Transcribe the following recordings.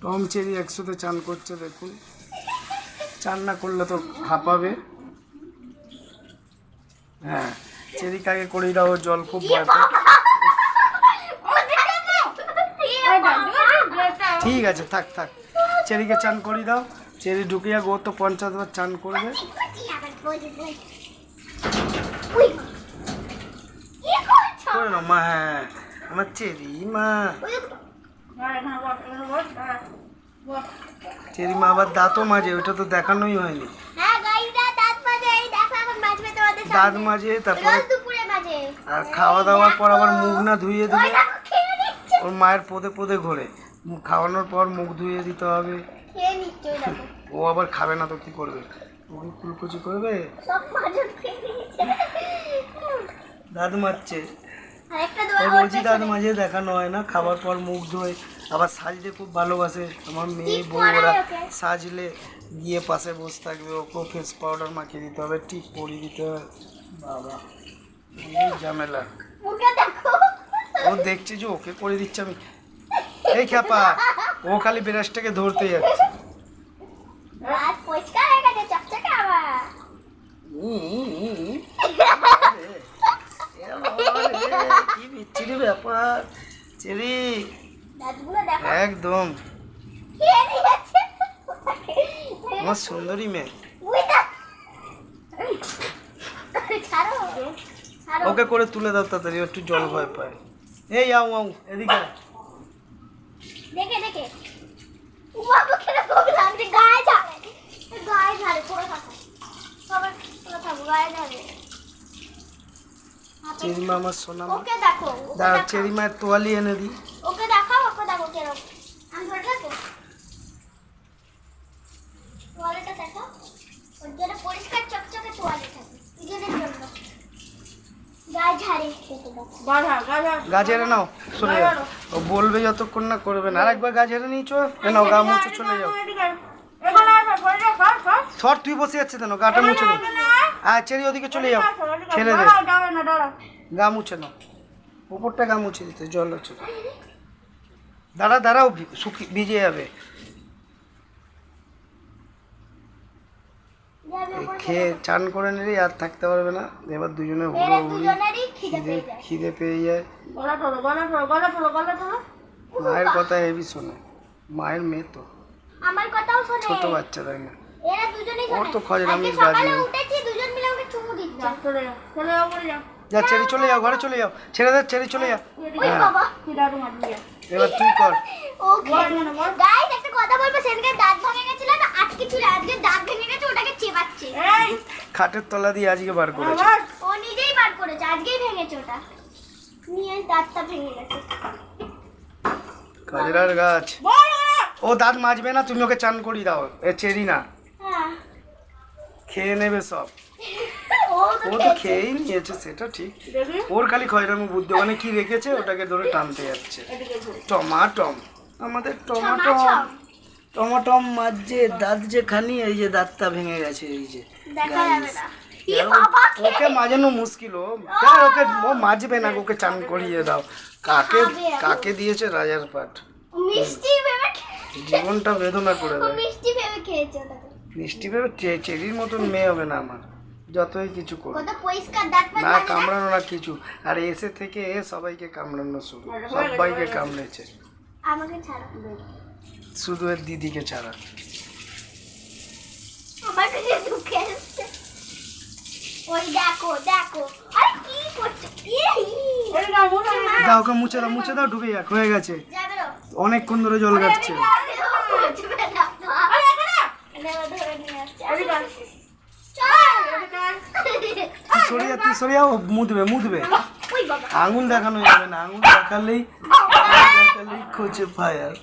Tom cherry একসাথে চান করছে, দেখুন। চান না করলে তো হাঁপাবে। হ্যাঁ, চেরিকে আগে করেই দাও, জল খুব ভয় পায়। ঠিক আছে, থাক থাক, চেরিকে চান করিয়ে দাও। চেরি ঢুকিয়া গো তো 50 বার চান করবে। করে নাও মা। হ্যাঁ, আমার চেরি মা। চেরি মা আবার দাঁতও মাজে, ওইটা তো দেখানোই হয়নি। দাঁত মাজে, তারপরে আর খাওয়া দাওয়ার পর আবার মুখ না ধুইয়ে দিলে ওর মায়ের পদে পদে ঘোরে। খাওয়ানোর পর মুখ ধুইয়ে দিতে হবে। ও আবার খাবে না তো কি করবে? ও কুলকুচি করবে। দাঁত মাজছে, রোজই দাঁত মাঝে দেখানো হয় না। খাবার পর মুখ ধোয়, আবার সাজতে খুব ভালোবাসে। আমার মেয়ে বউ ওরা সাজলে গিয়ে পাশে বসে থাকবে, ওকেও ফেস পাউডার মাখিয়ে দিতে হবে, টিপ পরিয়ে দিতে হবে। বাবা ঝামেলা। ও দেখছে যে ওকে করে দিচ্ছে আমি। এই খ্যাপা, ও খালি ব্রাশটাকে ধরতে যাচ্ছে। কি বিচ্ছিরি ব্যাপার চেরি, একদম আমার সুন্দরী মেয়ে। ওকে করে তুলে দাও তাড়াতাড়ি, একটু জল ভয় পায়। এই আও আও এদিকে। দেখে দেখে বাবা কেন কবি লাগছে, গায়ে ঝাড়ে, গায়ে ঝাড়ে পুরো কথা সবার পুরো থাকো গায়ে ঝাড়ে। চেরি মা আমার সোনা মা। ওকে দেখো, দাঁড়া, চেরি মায়ের তোয়ালি এনে দিই। ওকে দেখাও, ওকে দেখো কেরকম। আমি ধরে রাখো তোয়ালেটা, দেখো ওর জন্য পরিষ্কার চকচকে তোয়ালে থাকে, নিজেদের জন্য গায়ে ঝাড়ে। গা ঝেড়ে নাও, চলে যাও। ও বলবে যতক্ষণ না করবে না। আরেকবার গা ঝেড়ে নিয়েছো, নাও গা মুছে চলে যাও। সর, তুই বসে যাচ্ছে কেন? গাটা মুছে নাও। চেরি ওদিকে চলে যাও, ছেড়ে দে। গা মুছে নাও, উপরটা গা মুছে দিতে জল হচ্ছে। দাঁড়া দাঁড়াও, ভিজে যাবে। খেয়ে চান করে নিলেই আর থাকতে পারবে না। এবার দুজনে হুড়োহুড়ি, খিদে পেয়ে যায়। মায়ের কথা হেভি শোনে, মায়ের মেয়ে তো আমার কথাও শোনে, ছোট বাচ্চা তাই না? এরা দুজনেই ওর শোনে। তো খোঁজ আমি সকালে উঠেছি দুজন মিলে ওকে চুমু দিচ্ছে। চলে যাও, চলে যাও, বলে যাও। যা চেরি, চলে যাও, ঘরে চলে যাও, ছেড়ে দে চেরি, চলে যাও। ওই বাবা, এবার তুই কর। ওকে গাইস, একটা কথা বলবো, সেদিকে দাঁত ভেঙে গেছিল না, আজকে ছিল, আজকে দাঁত ভেঙে গেছে, ওটাকে চেবাচ্ছে। খাটের তলা দিয়ে আজকে বার করেছে। ও নিজেই বার করেছে, আজকেই ভেঙেছে ওটা, নিয়ে দাঁতটা ভেঙে গেছে। কাজরার গাছ। ও দাঁত মাজবে না, তুমি ওকে চান করিয়ে দাও। এ চেরি না, হ্যাঁ খেয়ে নেবে সব। ও ও তো খেয়েই নিয়েছে, সেটা ঠিক। ওর খালি খয়রামি বুদ্ধি, ওখানে কি রেখেছে ওটাকে ধরে টানতে যাচ্ছে। টমাটম, আমাদের টমাটম, টমাটম মাজছে দাঁত যে খানি, এই যে দাঁতটা ভেঙে গেছে, এই যে দেখা যাবে না। ওকে মাজানো মুশকিল। ওকে ও মাজবে না, ওকে চান করিয়ে দাও। কাকে কাকে দিয়েছে রাজার পাট, মিষ্টি ভেবে জীবনটা বেদনা করে দেয়। মিষ্টি ভেবে খেয়েছে ওটাকে। মিষ্টি ভেবে চেরির মতন মেয়ে হবে না আমার, যতই কিছু করো কত পরিষ্কার দাঁত না। মাজে কামড়ানো না কিছু, আর এসে থেকে সবাইকে কামড়ানো শুরু, সবাইকে কামড়েছে, আমাকে ছাড়া, শুধু এর দিদিকে ছাড়া। আমার কাছে ঢুকে আসছে। ওই দেখো দেখো, আরে কি করছে? দাও ওকে মুছে দাও, মুছে দাও, ঢুকে যাক, হয়ে গেছে। যাবে না, অনেকক্ষণ ধরে জল কাটছে। যাবে না। আরে এখানে নেবা ধরে নিয়ে আসছে। চল তুই সরে যাও, মুদবে মুদবে। ওই বাবা, আঙুল দেখানো যাবে না, আঙুল দেখালেই খোঁজে ফায়ার।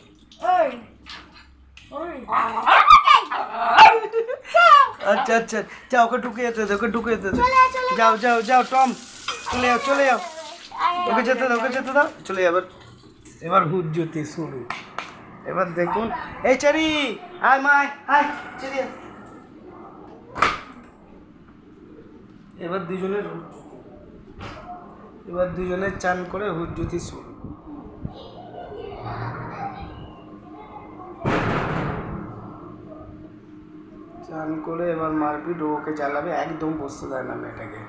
আচ্ছা আচ্ছা, যাও ওকে ঢুকে যেতে দে, ওকে ঢুকে যেতে দে। যাও যাও যাও টম, চলে যাও চলে যাও, ওকে যেতে দাও, ওকে যেতে দাও, চলে যাবে। এবার হুজ্জতি শুরু। এবার দেখুন, এই চেরি আয় মাই আয় চেরি। এবার দুজনের চান করে হুজ্জতি শুরু। চান করে এবার মারপিট, ওকে জ্বালাবে, একদম বসতে দেয় না মেয়েটাকে,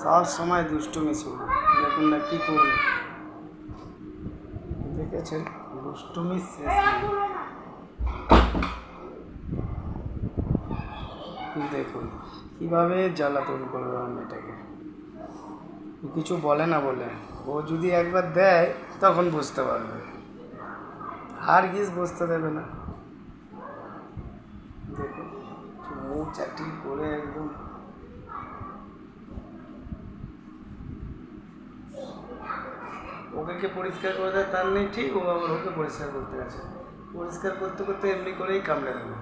সব সময় দুষ্টুমি শুরু। দেখুন না কি করবে, দেখেছেন দুষ্টুমি শেষ নেই। দেখুন কীভাবে জ্বালাতন করবে আমার মেয়েটাকে, কিছু বলে না বলে, ও যদি একবার দেয় তখন বুঝতে পারবে, আর গিস বসতে দেবে না। দেখুন মুখ চাটি করে একদম, ওকে কে পরিষ্কার করে দেয় তার নেই ঠিক, ও আবার ওকে পরিষ্কার করতে গেছে, পরিষ্কার করতে করতে এমনি করেই কামড়ে দেবে,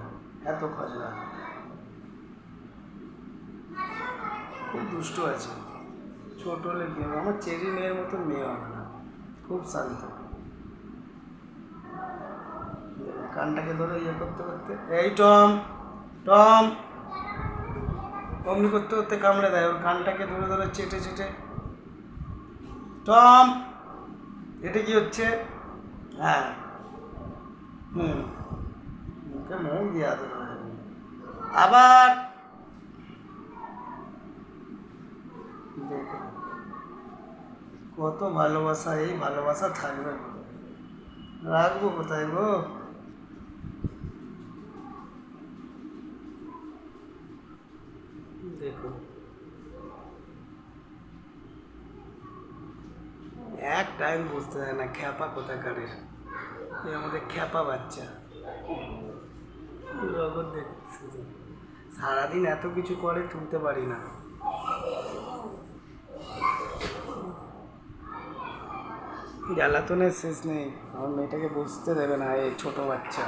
এত খজরা, খুব দুষ্টু আছে। ছোট হলে কি হবে, আমার চেরি মেয়ের মতো মেয়ে হবে না, খুব শান্ত। কানটাকে ধরে ইয়ে করতে করতে, এই টম টম, অমনি করতে করতে কামড়ে দেয়, ওর কানটাকে ধরে ধরে চেটে চেটে। টম, এটা কি হচ্ছে? হ্যাঁ, মুখে মুখ দিয়ে আদর হয়। আবার দেখো কত ভালোবাসা, এই ভালোবাসা থাকবে কোথায়, রাখবো কোথায় গো? দেখো এক টাইম বুঝতে দেয় না, খ্যাপা কোথাকারের, এই আমাদের খ্যাপা বাচ্চা। জগৎ দেখছি সারাদিন এত কিছু করে, তুলতে পারি না। জ্বালাতনের শেষ নেই, আমার মেয়েটাকে বুঝতে দেবে না এই ছোট বাচ্চা।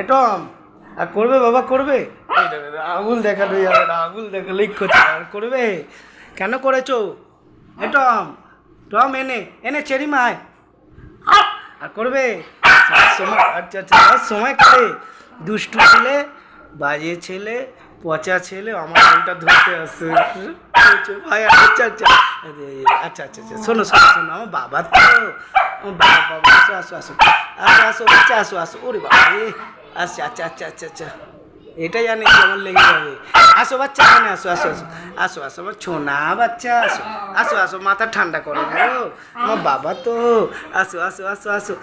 এটম আর করবে বাবা, করবে, আঙুল দেখানো যাবে না, আঙুল দেখালেই করছে, আর করবে কেন করেছো? এটম টম এনে এনে চেরি মায়, আর করবে সময়, আচ্ছা আচ্ছা সময় করে, দুষ্টু ছেলে, বাজে ছেলে, পচা ছেলে, আমার আঙুলটা ধরতে আসছে ভাই। আচ্ছা আচ্ছা আচ্ছা আচ্ছা আচ্ছা, শোনো শোনো শোনো, আমার বাবা তো, আমার বাবা বাবা, আসো আসো আসো আসো বাচ্চা, আসো আসো, ওরে বাবা রে, আচ্ছা আচ্ছা আচ্ছা আচ্ছা আচ্ছা, এটাই জানি কেমন লেগে যাবে। আসো বাচ্চা, এখানে আসো আসো আসো আসো আসো, আমার ছোনা বাচ্চা, আসো আসো আসো, মাথা ঠান্ডা করো গো, আমার বাবা তো, আসো আসো আসো আসো।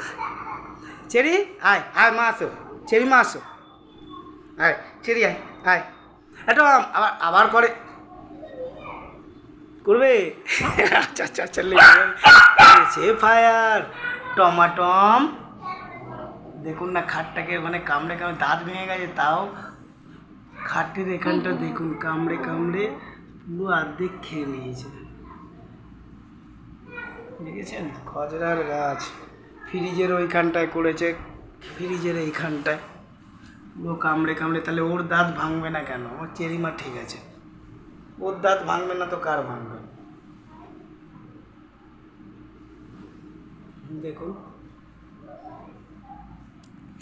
চেরি আয় আয় মা, আসো চেরি মা, আসো আয় চেরি, আয় আয়। এটা আবার আবার করে, করবে আচ্ছা আচ্ছা আচ্ছা, লেগেছে ফায়ার। টমাটম দেখুন না, খাটটাকে মানে কামড়ে কামড়ে দাঁত ভেঙে গেছে, তাও খাটের এখানটা দেখুন কামড়ে কামড়ে পুরো অর্ধেক খেয়ে নিয়েছে, দেখেছেন? খজরার গাছ, ফ্রিজের ওইখানটায় করেছে, ফ্রিজের এইখানটায় পুরো কামড়ে কামড়ে। তাহলে ওর দাঁত ভাঙবে না কেন? ওর চেরিমা ঠিক আছে, ওর দাঁত ভাঙবে না তো কার ভাঙবে? দেখুন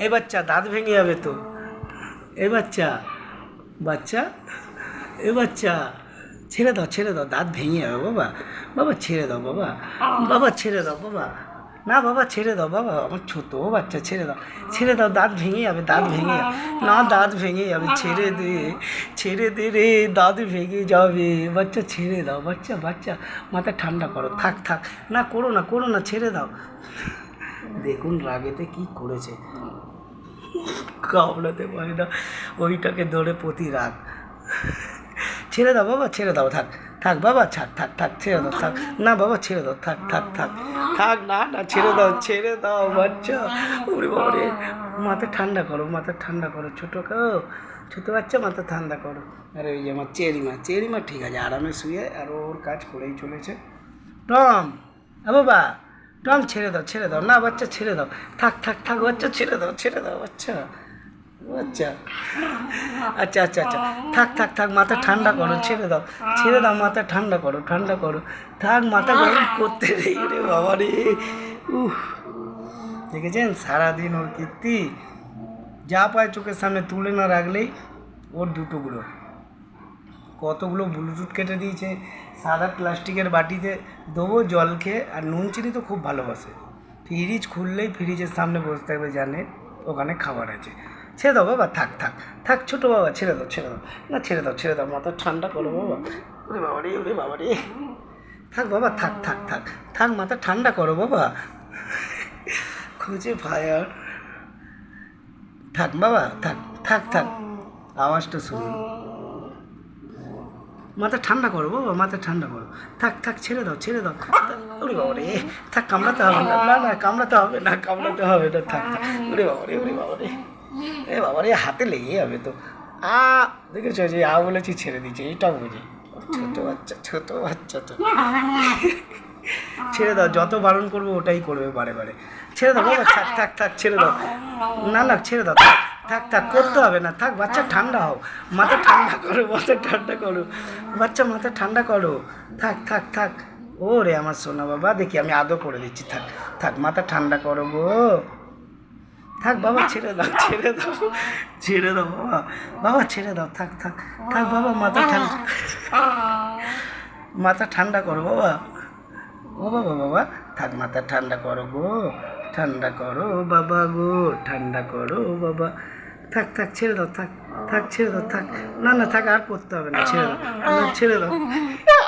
এই বাচ্চা দাঁত ভেঙে যাবে তো, এই বাচ্চা বাচ্চা, এই বাচ্চা ছেড়ে দাও ছেড়ে দাও, দাঁত ভেঙে যাবে বাবা, বাবা ছেড়ে দাও বাবা, বাবা ছেড়ে দাও বাবা, না বাবা ছেড়ে দাও বাবা, আমার ছোটো বাচ্চা, ছেড়ে দাও ছেড়ে দাও, দাঁত ভেঙে যাবে, দাঁত ভেঙে যাবে, না দাঁত ভেঙে যাবে, ছেড়ে দে রে, দাঁত ভেঙে যাবে, বাচ্চা ছেড়ে দাও, বাচ্চা বাচ্চা মাথা ঠান্ডা করো, থাক থাক, না করো না ছেড়ে দাও। দেখুন রাগেতে কি করেছে, কামড়াতে পারি না, ওইটাকে ধরে প্রতি রাগ। ছেড়ে দাও বাবা, ছেড়ে দাও, থাক থাক বাবা, থাক থাক থাক, ছেড়ে দাও, থাক না বাবা, ছেড়ে দাও, থাক থাক থাক থাক, না না ছেড়ে দাও বাচ্চা, ওরে বাবা রে, মাথা ঠান্ডা করো, মাথা ঠান্ডা করো, ছোটো বাচ্চা মাথা ঠান্ডা করো। আরে ওই যে আমার চেরিমা ঠিক আছে, আরামে শুয়ে আর ওর কাজ করেই চলেছে। টম বাবা, টম ছেড়ে দাও, না বাচ্চা ছেড়ে দাও, থাক থাক থাক বাচ্চা, ছেড়ে দাও বাচ্চা, আচ্ছা আচ্ছা আচ্ছা আচ্ছা, থাক থাক থাক, মাথা ঠান্ডা করো, ছেড়ে দাও মাথা ঠান্ডা করো, থাক, মাথা গরম করতে রে বাবা রে। দেখেছেন সারাদিন ওর কীর্তি, যা পায় চোখের সামনে তুলে না রাখলেই ওর দুটোগুলো, কতগুলো ব্লুটুথ কেটে দিয়েছে, সাদা প্লাস্টিকের বাটিতে দেবো জল খেয়ে, আর নুন চিনি তো খুব ভালোবাসে, ফ্রিজ খুললেই ফ্রিজের সামনে বসে থাকবে, জানে ওখানে খাবার আছে, ছেড়ে দাও বাবা, থাক থাক থাক, ছোটো বাবা, ছেড়ে দাও ছেড়ে দাও, না ছেড়ে দাও, মাথা ঠান্ডা করো বাবা। ওরে বাবা রে, থাক বাবা, থাক থাক থাক থাক, মাথা ঠান্ডা করো বাবা। খুঁজে ফায়ার, থাক বাবা, থাক থাক থাক, আওয়াজটা শুনুন, মাথা ঠান্ডা করো বাবা, মাথা ঠান্ডা করো, থাক থাক, ছেড়ে দাও। ওরে বাবা রে, থাক, কামড়াতে হবে না, না কামড়াতে হবে না, থাক থাক, ওরে বাবা রে, এ বাবা রে, হাতে লেগে যাবে তো। দেখেছো যে বলেছি ছেড়ে দিচ্ছে, এইটা বুঝি, ছোট বাচ্চা তো। ছেড়ে দাও, যত বারণ করবো ওটাই করবে বারে বারে। ছেড়ে দাও বাবা, থাক থাক, ছেড়ে দাও, না ছেড়ে দাও, থাক থাক, করতে হবে না, থাক, বাচ্চা ঠান্ডা হও, মাথা ঠান্ডা করো, বাচ্চা মাথা ঠান্ডা করো, থাক থাক থাক। ও রে আমার সোনা বাবা, দেখি আমি আদৌ করে দিচ্ছি, থাক থাক, মাথা ঠান্ডা করো গো, থাক বাবা, ছেড়ে দাও বাবা, ছেড়ে দাও, থাক থাক থাক বাবা, মাথা ঠান্ডা করো বাবা, ও বাবা, থাক, মাথা ঠান্ডা করো গো, ঠান্ডা করো বাবা গো, ঠান্ডা করো বাবা, থাক থাক, ছেড়ে দাও, থাক ছেড়ে দাও, থাক, না থাক, আর করতে হবে না, ছেড়ে দাও,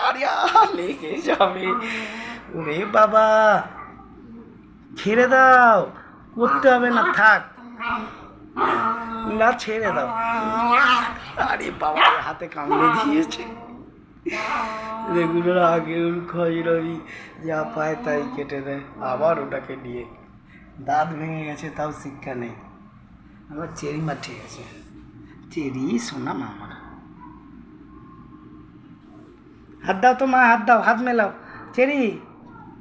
আরে লেগে যাবে, ওরে বাবা, ছেড়ে দাও, করতে হবে না, থাক, না ছেড়ে দাও, আরে বাবা, হাতে কামড়ে দিয়েছে, রেগুলার আগে ওর খয়রাবি যা পায় তাই কেটে দেয়, আবার ওটাকে নিয়ে দাঁত ভেঙে গেছে, তাও শিক্ষা নেই। আমার চেরি মা ঠিক আছে, চেরি সোনা মা আমার, হাত দাও তো মা, হাত দাও, হাত মেলাও, চেরি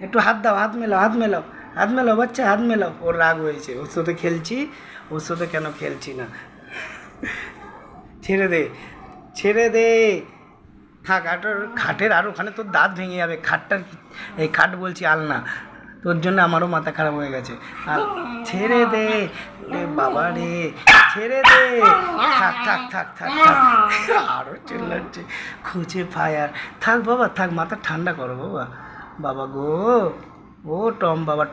একটু হাত দাও, হাত মেলাও বাচ্চা, হাত মেলাও। ওর রাগ হয়েছে, ওর সাথে খেলছি, ওর সাথে কেন খেলছি না, ছেড়ে দে, থাক, খাটের আর ওখানে তোর দাঁত ভেঙে যাবে, এই খাট বলছি আলনা, তোর জন্য আমারও মাথা খারাপ হয়ে গেছে, আর ছেড়ে দে রে বাবা রে, ছেড়ে দে, থাক, আরও চিল্লাচ্ছে, খুঁজে ফায়ার, থাক বাবা, থাক, মাথা ঠান্ডা করো বাবা গো, ও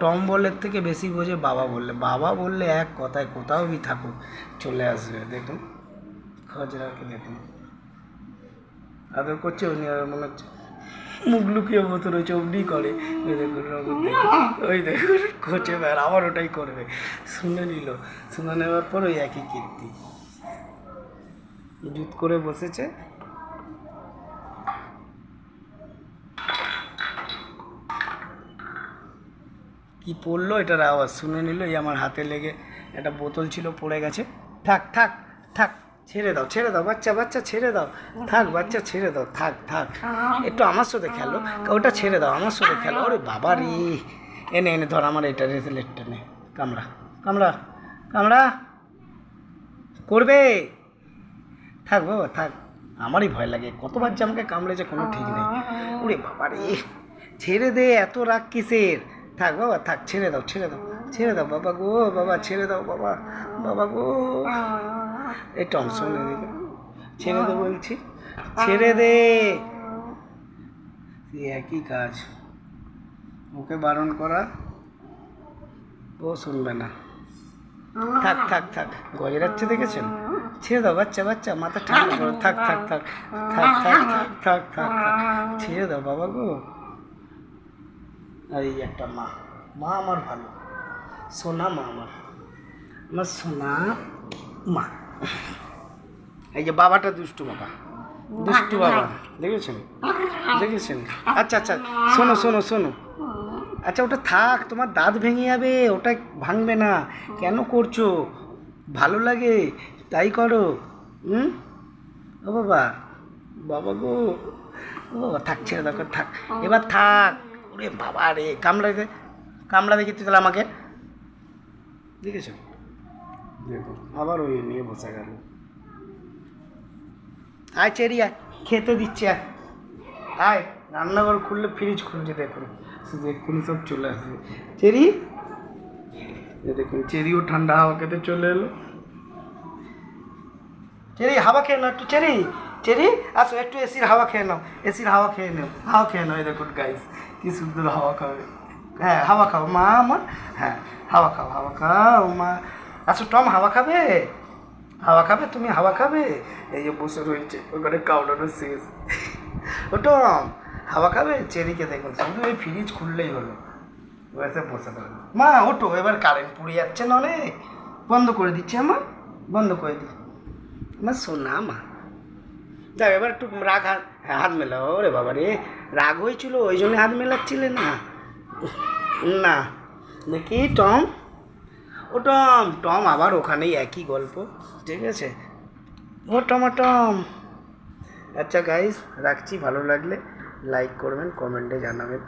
টম বলের থেকে বেশি বোঝে বাবা বললে এক কথায় কোথাও বি থাকুক চলে আসবে। দেখুন খজরাকে দেখুন, আদর করছে, উনি মনে হচ্ছে মুখ লুকিয়ে মতো রয়েছে, অমনি করে, ওই দেখুন খোঁচে বেড়, আবার ওটাই করবে, শুনে নেওয়ার পর ওই একই কীর্তি, জুত করে বসেছে। কি পড়লো এটার আওয়াজ শুনে নিল, এই আমার হাতে লেগে একটা বোতল ছিল পড়ে গেছে, থাক, ছেড়ে দাও বাচ্চা, ছেড়ে দাও, থাক বাচ্চা, ছেড়ে দাও, থাক, একটু আমার সাথে খেলো, ওটা ছেড়ে দাও, আমার সাথে খেলো, ওরে বাবা রে, এনে ধর আমার এটা রেসলেটটা নে, কামড়া করবে, থাক বাবা, থাক, আমারই ভয় লাগে, কতবার যে আমাকে কামড়েছে কোনো ঠিক নেই, ওরে বাবা রে, ছেড়ে দে, এত রাগ কিসের, থাক বাবা, থাক, ছেড়ে দাও বাবা গো, বাবা ছেড়ে দাও বাবা গো, এই টমসন এদিকে ছেড়ে দে বলছি, ছেড়ে দে, একই কাজ, ওকে বারণ করা, ও শুনবে না, থাক, গজরাচ্ছে দেখেছেন, ছেড়ে দাও বাচ্চা, মাথা ঠান্ডা করো, থাক, ছেড়ে দাও বাবা গো। আর এই একটা মা আমার ভালো, সোনা মা আমার সোনা মা। এই যে বাবাটা দুষ্টু বাবা, দেখেছেন, আচ্ছা শোনো, আচ্ছা ওটা থাক, তোমার দাঁত ভেঙে যাবে, ওটা ভাঙবে না, কেন করছো, ভালো লাগে তাই করো, ও বাবা গো, ও বাবা, থাক, ছেড়ে দাও, থাক, এবার থাক, ওরে বাবা রে, কামড়া দেখি তুই তাহলে আমাকে, দেখেছ, দেখো আবার ওই নিয়ে বসে গেল, আয় চেরি, আয় খেতে দিচ্ছে, আয়, রান্নাঘর খুললে ফ্রিজ খুলছে, দেখুন শুধু এক্ষুনি সব চলে আসবে, চেরি, দেখুন চেরিও ঠান্ডা হাওয়া খেতে চলে এলো, চেরি হাওয়া খেয়ে নাও একটু, চেরি আসো একটু, এসির হাওয়া খেয়ে নাও, এই দেখুন গাইস কি সুন্দর হাওয়া খাবে, হ্যাঁ হাওয়া খাও মা আমার, হ্যাঁ হাওয়া খাও মা, আসো টম হাওয়া খাবে, হাওয়া খাবে তুমি, হাওয়া খাবে? এই যে বসে রয়েছে ওখানে কাউডানো শেষ। ও টম, হাওয়া খাবে? চেরিকে দেখুন শুধু ওই ফ্রিজ খুললেই হলো, ওইসে বসে থাকবে। মা ওটো, এবার কারেন্ট পুড়ে যাচ্ছে না অনেক, বন্ধ করে দিচ্ছি আমার, বন্ধ করে দিই আমার সোনা মা। যাক এবার একটু রাগ হাত, হ্যাঁ হাত মেলাও। ওরে বাবা রে, রাগ হয়েছিল ওই জন্য হাত মেলাচ্ছিলে না? না দেখি টম, ও টম, টম আবার ওখানেই একই গল্প, ঠিক আছে? ও টমাটম। আচ্ছা গাইস রাখছি, ভালো লাগলে লাইক করবেন, কমেন্টে জানাবেন।